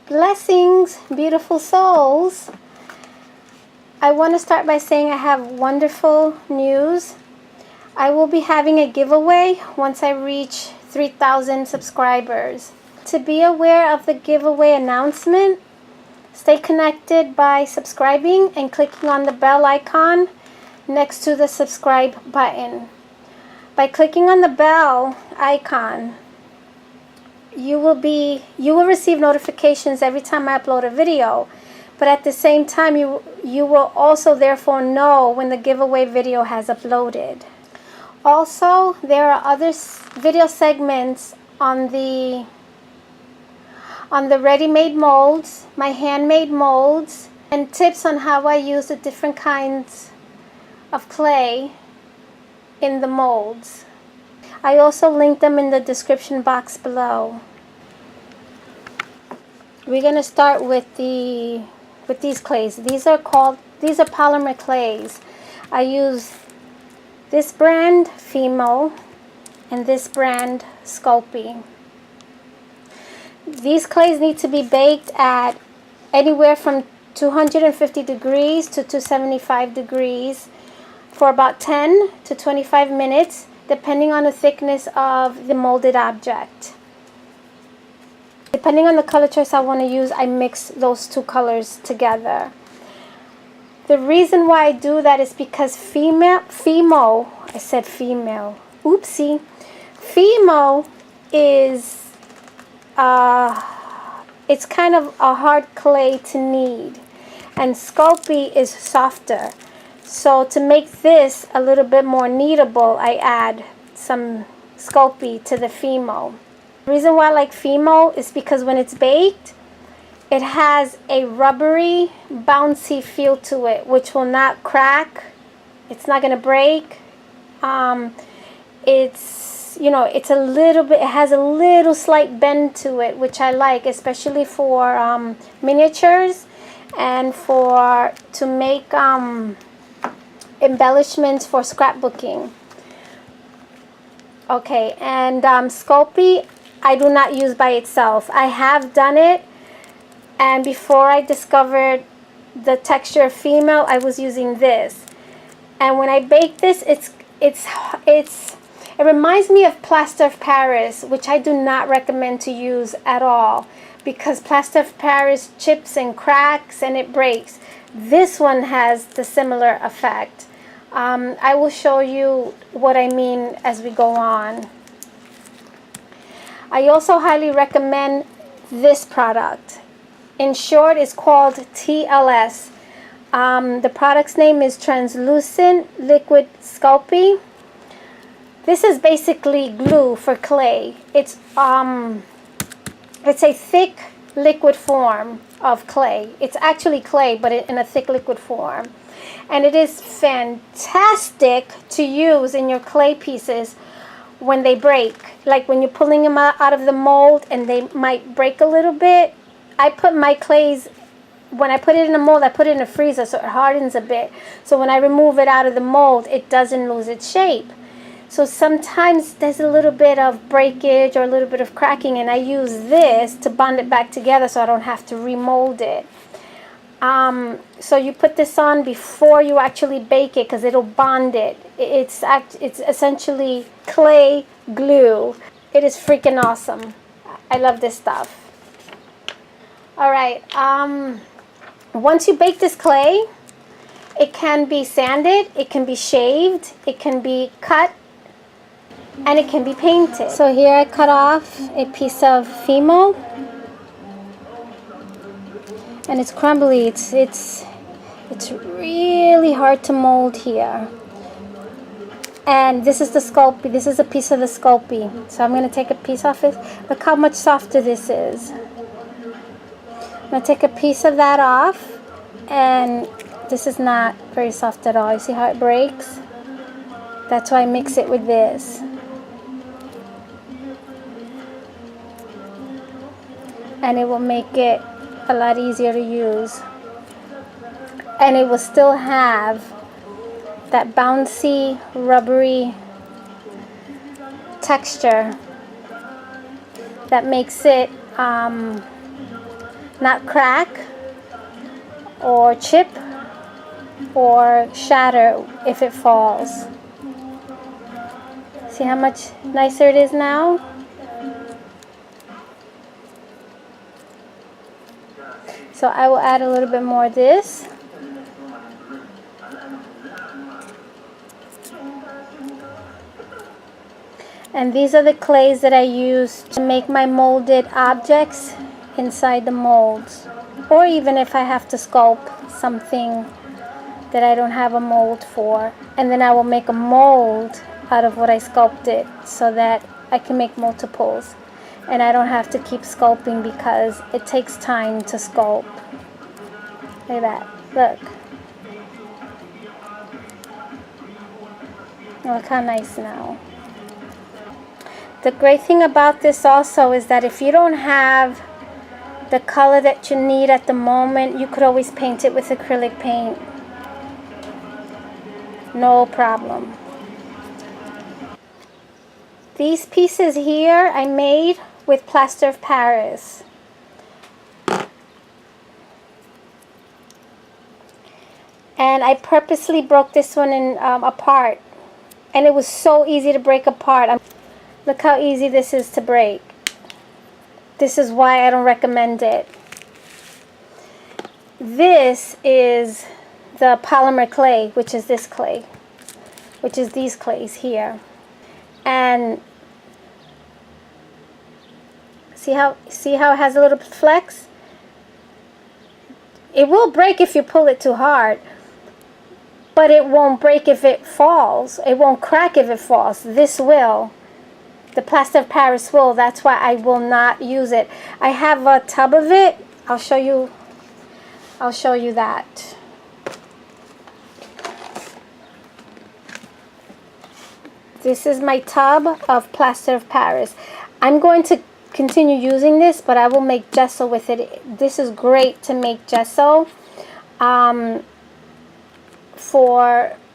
Blessings, beautiful souls. I want to start by saying I have wonderful news. I will be having a giveaway once I reach 3,000 subscribers. To be aware of the giveaway announcement, stay connected by subscribing and clicking on the bell icon next to the subscribe button. By clicking on the bell icon, you will receive notifications every time I upload a video, but at the same time you will also therefore know when the giveaway video has uploaded. Also, there are other video segments on the ready-made molds, my handmade molds, and tips on how I use the different kinds of clay in the molds. I also link them in the description box below. We're going to start with these clays. These are Polymer Clays. I use this brand, Fimo, and this brand, Sculpt. These clays need to be baked at anywhere from 250 degrees to 275 degrees for about 10 to 25 minutes, depending on the thickness of the molded object. Depending on the color choice I want to use, I mix those two colors together. The reason why I do that is because Fimo is it's kind of a hard clay to knead, and Sculpt is softer. So to make this a little bit more kneadable, I add some Sculpt to the Fimo. The reason why I like Fimo is because when it's baked, it has a rubbery, bouncy feel to it, which will not crack. It's not going to break. It's a little bit, it has a little slight bend to it, which I like, especially for miniatures and to make embellishments for scrapbooking. Okay, and Sculpt I do not use by itself. I have done it, and before I discovered the texture of Fimo, I was using this. And when I bake this, it reminds me of plaster of Paris, which I do not recommend to use at all, because plaster of Paris chips and cracks and it breaks. This one has the similar effect. I will show you what I mean as we go on. I also highly recommend this product. In short, it's called TLS. The product's name is Translucent Liquid Sculpt. This is basically glue for clay. It's a thick liquid form of clay. It's actually clay, but in a thick liquid form. And it is fantastic to use in your clay pieces when they break. Like when you're pulling them out of the mold and they might break a little bit. I put my clays, when I put it in a mold, I put it in a freezer so it hardens a bit. So when I remove it out of the mold, it doesn't lose its shape. So sometimes there's a little bit of breakage or a little bit of cracking, and I use this to bond it back together so I don't have to remold it. So you put this on before you actually bake it because it'll bond it. It's essentially clay glue. It is freaking awesome. I love this stuff. Alright, once you bake this clay, it can be sanded, it can be shaved, it can be cut, and it can be painted. So here I cut off a piece of Fimo, and it's crumbly. It's really hard to mold here. And this is the Sculpt. This is a piece of the Sculpt. So I'm going to take a piece off it. Look how much softer this is. I'm going to take a piece of that off, and this is not very soft at all. You see how it breaks? That's why I mix it with this. And it will make it a lot easier to use. And it will still have that bouncy, rubbery texture that makes it not crack or chip or shatter if it falls. See how much nicer it is now? So I will add a little bit more of this. And these are the clays that I use to make my molded objects inside the molds. Or even if I have to sculpt something that I don't have a mold for. And then I will make a mold out of what I sculpted so that I can make multiples. And I don't have to keep sculpting because it takes time to sculpt. Look at that. Look. Look how nice now. The great thing about this also is that if you don't have the color that you need at the moment, you could always paint it with acrylic paint. No problem. These pieces here I made with plaster of Paris. And I purposely broke this one in apart. And it was so easy to break apart. Look how easy this is to break. This is why I don't recommend it. This is the Polymer Clay, which is this clay, which is these clays here. And see how it has a little flex? It will break if you pull it too hard, but it won't break if it falls. It won't crack if it falls. This will. The plaster of Paris will. That's why I will not use it. I have a tub of it. I'll show you that. This is my tub of plaster of Paris. I'm going to continue using this, but I will make gesso with it. This is great to make gesso.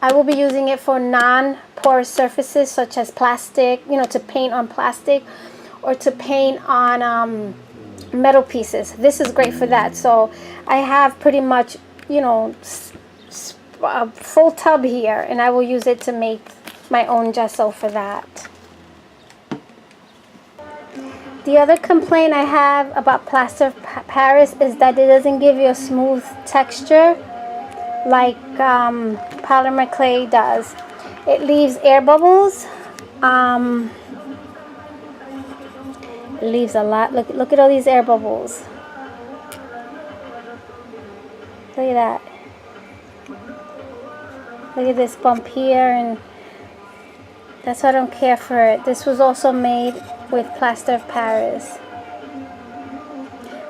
I will be using it for non-porous surfaces such as plastic, you know, to paint on plastic or to paint on metal pieces. This is great for that. So I have pretty much, you know, a full tub here, and I will use it to make my own gesso for that. The other complaint I have about plaster of Paris is that it doesn't give you a smooth texture like Polymer Clay does. It leaves air bubbles. It leaves a lot. Look at all these air bubbles. Look at that. Look at this bump here, and that's why I don't care for it. This was also made with plaster of Paris.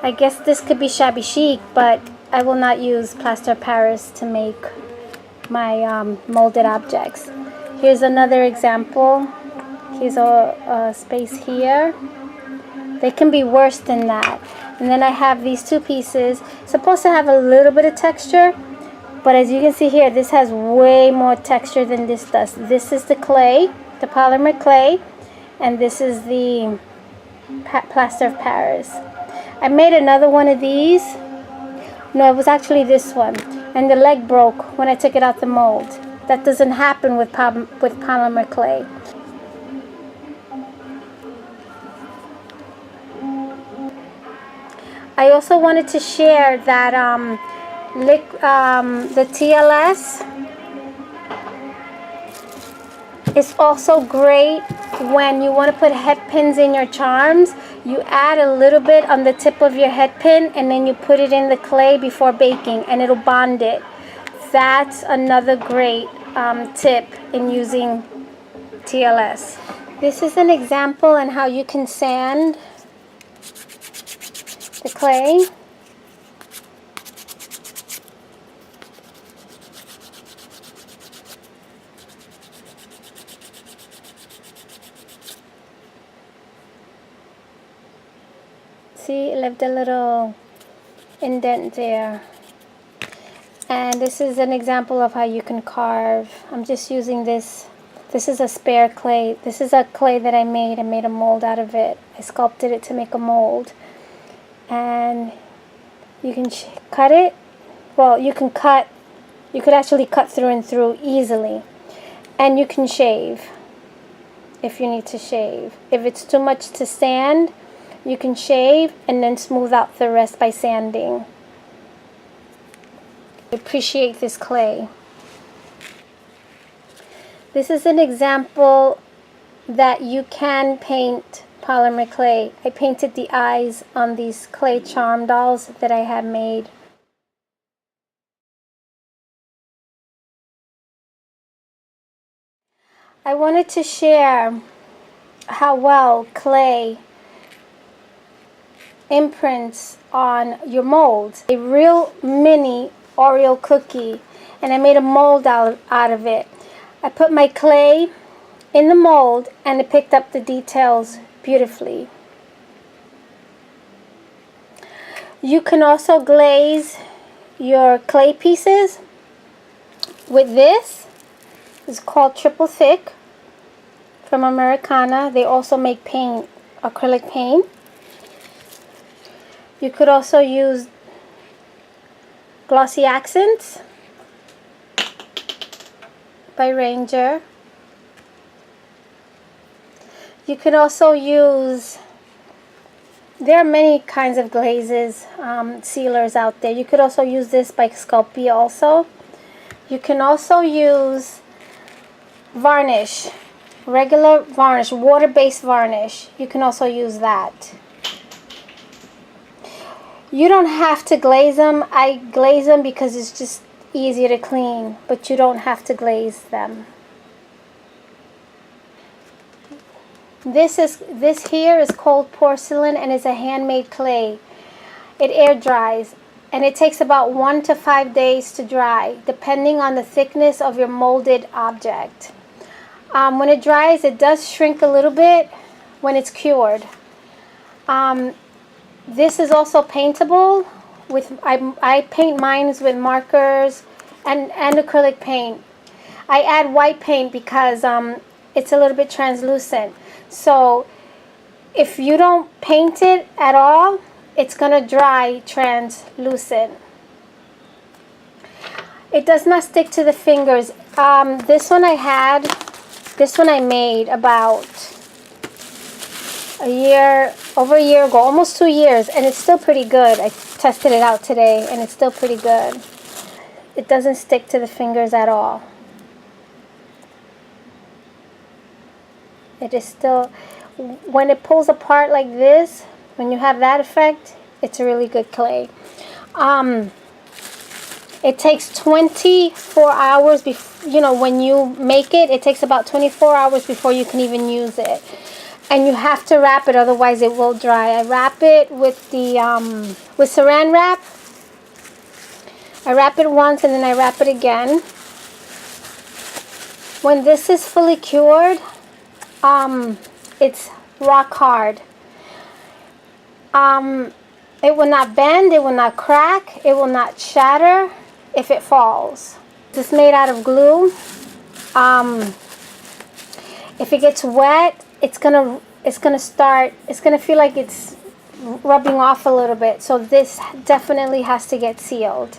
I guess this could be shabby chic, but I will not use plaster of Paris to make my molded objects. Here's another example. Here's a space here. They can be worse than that. And then I have these two pieces. It's supposed to have a little bit of texture, but as you can see here, this has way more texture than this does. This is the clay, the Polymer Clay, and this is the plaster of Paris. I made another one of these. No, it was actually this one. And the leg broke when I took it out the mold. That doesn't happen with Polymer Clay. I also wanted to share that the TLS is also great when you want to put head pins in your charms. You add a little bit on the tip of your head pin, and then you put it in the clay before baking, and it'll bond it. That's another great tip in using TLS. This is an example on how you can sand the clay. See, it left a little indent there. And this is an example of how you can carve. I'm just using this. This is a spare clay. This is a clay that I made. I made a mold out of it. I sculpted it to make a mold. And You can cut it. Well, you could actually cut through and through easily. And you can shave if you need to shave. If it's too much to sand, you can shave and then smooth out the rest by sanding. I appreciate this clay. This is an example that you can paint polymer clay. I painted the eyes on these clay charm dolls that I had made. I wanted to share how well clay imprints on your mold. A real mini Oreo cookie, and I made a mold out of it. I put my clay in the mold and it picked up the details beautifully. You can also glaze your clay pieces with this. It's called Triple Thick from Americana. They also make paint, acrylic paint. You could also use Glossy Accents by Ranger. You could also use, there are many kinds of glazes, sealers out there. You could also use this by Sculpt also. You can also use varnish, regular varnish, water-based varnish. You can also use that. You don't have to glaze them. I glaze them because it's just easier to clean, but you don't have to glaze them. This here is called Porcelain and is a handmade clay. It air dries and it takes about 1 to 5 days to dry, depending on the thickness of your molded object. When it dries, it does shrink a little bit when it's cured. This is also paintable with, I paint mine with markers and acrylic paint. I add white paint because it's a little bit translucent. So if you don't paint it at all, it's going to dry translucent. It does not stick to the fingers. This one I made about over a year ago, almost 2 years, and it's still pretty good. I tested it out today and it's still pretty good. It doesn't stick to the fingers at all. It is still, when it pulls apart like this, when you have that effect, it's a really good clay. It takes 24 hours when you make it, it takes about 24 hours before you can even use it. And you have to wrap it, otherwise it will dry. I wrap it with the with saran wrap. I wrap it once and then I wrap it again. When this is fully cured, it's rock hard. It will not bend, it will not crack, it will not shatter if it falls. It's made out of glue. If it gets wet, it's gonna feel like it's rubbing off a little bit. So this definitely has to get sealed.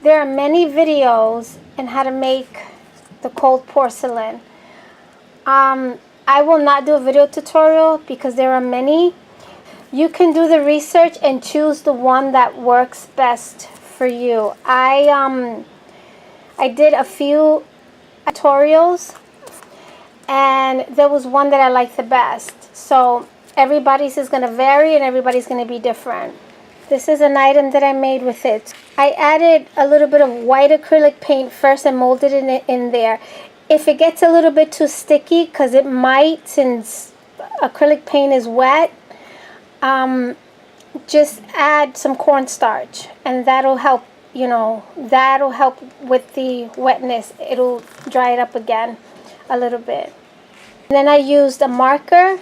There are many videos on how to make the cold porcelain. I will not do a video tutorial because there are many. You can do the research and choose the one that works best for you. I did a few tutorials and there was one that I liked the best. So everybody's is going to vary and everybody's going to be different. This is an item that I made with it. I added a little bit of white acrylic paint first and molded it in there. If it gets a little bit too sticky, because it might since acrylic paint is wet, just add some cornstarch and that'll help, that'll help with the wetness. It'll dry it up again a little bit. And then I used a marker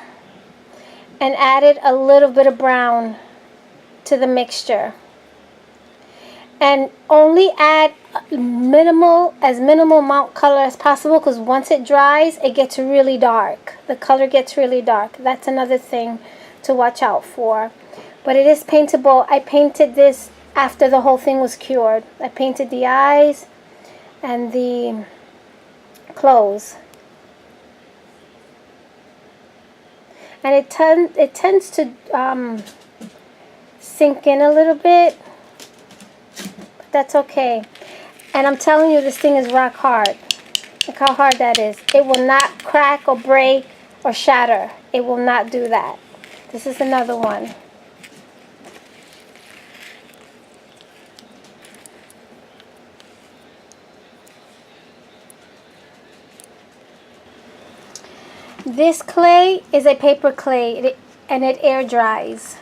and added a little bit of brown to the mixture. And only add minimal amount color as possible, because once it dries, it gets really dark. The color gets really dark. That's another thing to watch out for. but it is paintable. I painted this after the whole thing was cured. I painted the eyes and the clothes. And it tends to sink in a little bit, but that's okay. And I'm telling you, this thing is rock hard. Look how hard that is. It will not crack or break or shatter. It will not do that. This is another one. This clay is a paper clay, and it air dries.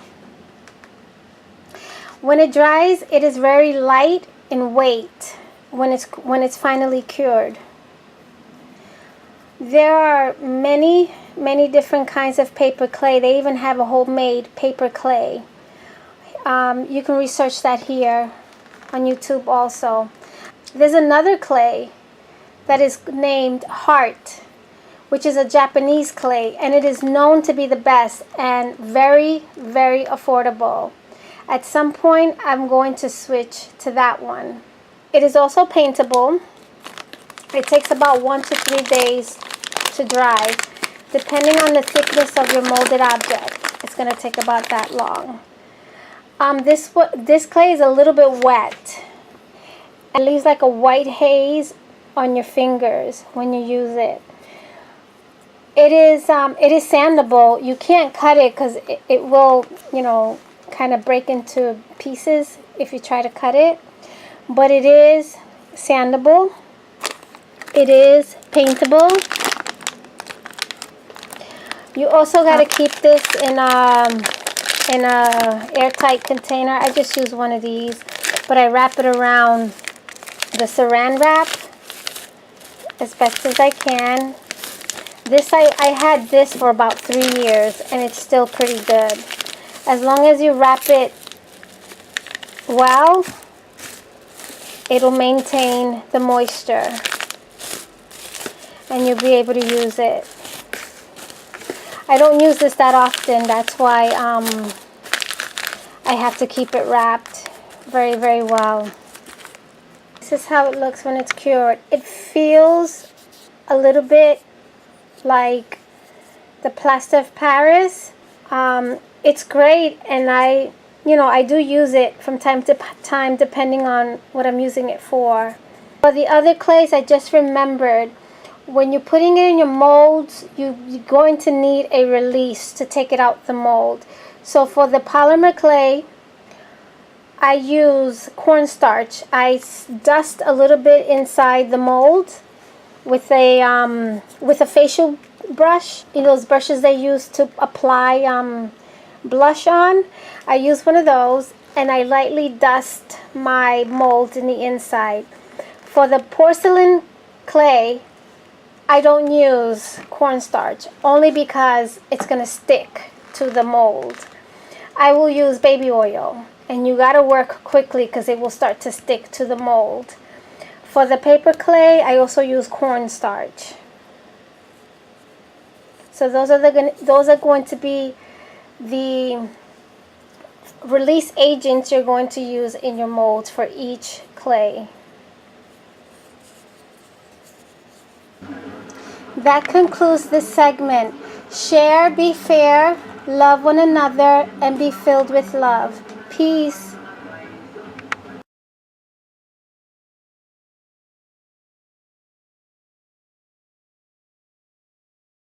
When it dries, it is very light in weight when it's finally cured. There are many different kinds of paper clay. They even have a homemade paper clay. You can research that here on YouTube also. There's another clay that is named Heart, which is a Japanese clay, and it is known to be the best and very, very affordable. At some point, I'm going to switch to that one. It is also paintable. It takes about 1 to 3 days to dry, depending on the thickness of your molded object. It's going to take about that long. This clay is a little bit wet. It leaves like a white haze on your fingers when you use it. It is sandable. You can't cut it because it will, kind of break into pieces if you try to cut it. But it is sandable. It is paintable. You also got to keep this in a airtight container. I just use one of these, but I wrap it around the saran wrap as best as I can. This I had this for about 3 years, and it's still pretty good. As long as you wrap it well, it'll maintain the moisture, and you'll be able to use it. I don't use this that often. That's why I have to keep it wrapped very, very well. This is how it looks when it's cured. It feels a little bit like the plaster of Paris. It's great, and I do use it from time to time depending on what I'm using it for. For the other clays, I just remembered, when you're putting it in your molds, you're going to need a release to take it out the mold. So for the polymer clay, I use cornstarch. I dust a little bit inside the mold with a facial brush. Those brushes they use to apply blush on. I use one of those, and I lightly dust my mold in the inside. For the porcelain clay, I don't use cornstarch, only because it's going to stick to the mold. I will use baby oil, and you got to work quickly because it will start to stick to the mold. For the paper clay, I also use cornstarch. So those are going to be the release agents you're going to use in your molds for each clay. That concludes this segment. Share, be fair, love one another, and be filled with love. Peace.